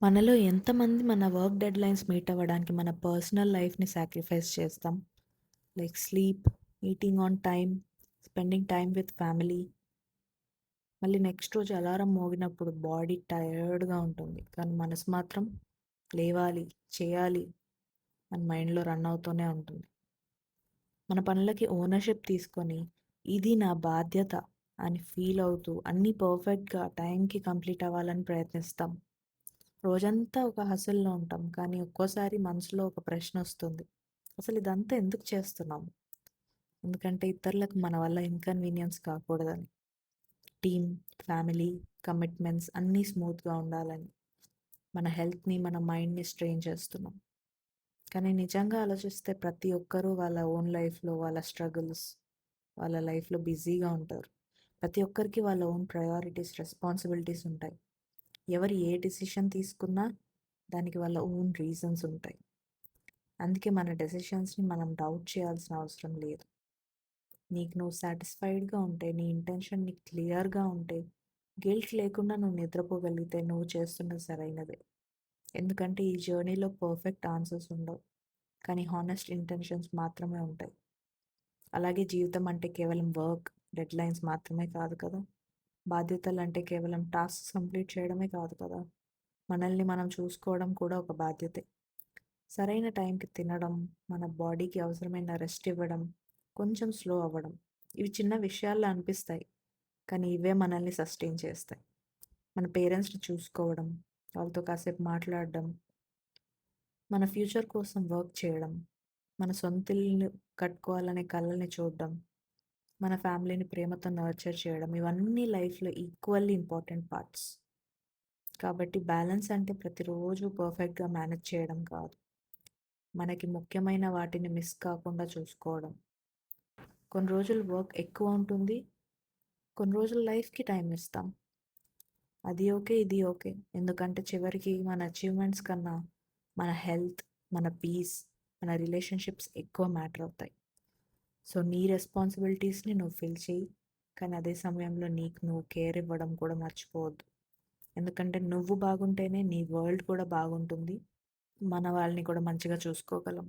మనలో ఎంతమంది మన వర్క్ డెడ్‌లైన్స్ మీట్ అవ్వడానికి మన పర్సనల్ లైఫ్‌ని సాక్రిఫైస్ చేస్తాం? Like sleep, eating on time, spending time with family. మళ్ళీ నెక్స్ట్ రోజు అలారం మోగినప్పుడు బాడీ టయర్డ్‌గా ఉంటుంది. కానీ మనసు మాత్రం లేవాలి, చేయాలి అని మైండ్‌లో రన్ అవుతూనే ఉంటుంది. మన పనులకి ఓనర్‌షిప్ తీసుకొని, ఇది నా బాధ్యత అని ఫీల్ అవుతూ అన్నీ పర్ఫెక్ట్‌గా టైంకి కంప్లీట్ అవ్వాలని ప్రయత్నిస్తాం. రోజంతా ఒక హసల్‌లో ఉంటాం. కానీ ఒక్కోసారి మనసులో ఒక ప్రశ్నొస్తుంది. అసలు ఇదంతా ఎందుకు చేస్తున్నాం? ఎందుకంటే ఇతరులకు మన వల్ల ఇన్‌కన్వీనియన్స్ కాకూడదని. టీమ్, ఫ్యామిలీ, కమిట్మెంట్స్ అన్నీ స్మూత్‌గా ఉండాలని. మన హెల్త్‌ని, మన మైండ్‌ని స్ట్రెయిన్ చేస్తున్నాం. కానీ నిజంగా ఆలోచిస్తే ప్రతి ఒక్కరూ వాళ్ళ ఓన్ లైఫ్‌లో వాళ్ళ స్ట్రగుల్స్, వాళ్ళ లైఫ్‌లో బిజీగా ఉంటారు. ప్రతి ఒక్కరికి వాళ్ళ ఓన్ ప్రయారిటీస్, రెస్పాన్సిబిలిటీస్ ఉంటాయి. ఎవరు ఏ డెసిషన్ తీసుకున్నా దానికి వాళ్ళ ఓన్ రీజన్స్ ఉంటాయి. అందుకే మన డెసిషన్స్‌ని మనం డౌట్ చేయాల్సిన అవసరం లేదు. నీకు నువ్వు సాటిస్ఫైడ్‌గా ఉంటే, నీ ఇంటెన్షన్ నీకు క్లియర్‌గా ఉంటే, గిల్ట్ లేకుండా నువ్వు నిద్రపోగలిగితే నువ్వు చేస్తున్నది సరైనదే. ఎందుకంటే ఈ జర్నీలో పర్ఫెక్ట్ ఆన్సర్స్ ఉండవు. కానీ హానెస్ట్ ఇంటెన్షన్స్ మాత్రమే ఉంటాయి. అలాగే జీవితం అంటే కేవలం వర్క్, డెడ్‌లైన్స్ మాత్రమే కాదు కదా! బాధ్యతలంటే కేవలం టాస్క్స్ కంప్లీట్ చేయడమే కాదు కదా! మనల్ని మనం చూసుకోవడం కూడా ఒక బాధ్యతే. సరైన టైంకి తినడం, మన బాడీకి అవసరమైన రెస్ట్ ఇవ్వడం, కొంచెం స్లో అవ్వడం. ఇవి చిన్న విషయాల్లా అనిపిస్తాయి. కానీ ఇవే మనల్ని సస్టైన్ చేస్తాయి. మన పేరెంట్స్‌ని చూసుకోవడం, వాళ్ళతో కాసేపు మాట్లాడడం, మన ఫ్యూచర్ కోసం వర్క్ చేయడం, మన సొంత ఇల్లు కట్టుకోవాలనే కలల్ని చూడడం, మన ఫ్యామిలీని ప్రేమతో నర్చర్ చేయడం ఇవన్నీ లైఫ్‌లో ఈక్వల్లీ ఇంపార్టెంట్ పార్ట్స్. కాబట్టి బ్యాలెన్స్ అంటే ప్రతిరోజు పర్ఫెక్ట్‌గా మేనేజ్ చేయడం కాదు. మనకి ముఖ్యమైన వాటిని మిస్ కాకుండా చూసుకోవడం. కొన్ని రోజులు వర్క్ ఎక్కువ ఉంటుంది. కొన్ని రోజులు లైఫ్‌కి టైం ఇస్తాం. అది ఓకే. ఇది ఓకే. ఎందుకంటే చివరికి మన అచీవ్‌మెంట్స్ కన్నా మన హెల్త్, మన పీస్, మన రిలేషన్‌షిప్స్ ఎక్కువ మ్యాటర్ అవుతాయి. సో, నీ రెస్పాన్సిబిలిటీస్‌ని నువ్వు ఫిల్ చెయ్యి. కానీ అదే సమయంలో నీకు నువ్వు కేర్ ఇవ్వడం కూడా మర్చిపోవద్దు. ఎందుకంటే నువ్వు బాగుంటేనే నీ వరల్డ్ కూడా బాగుంటుంది. మన వాళ్ళని కూడా మంచిగా చూసుకోగలం.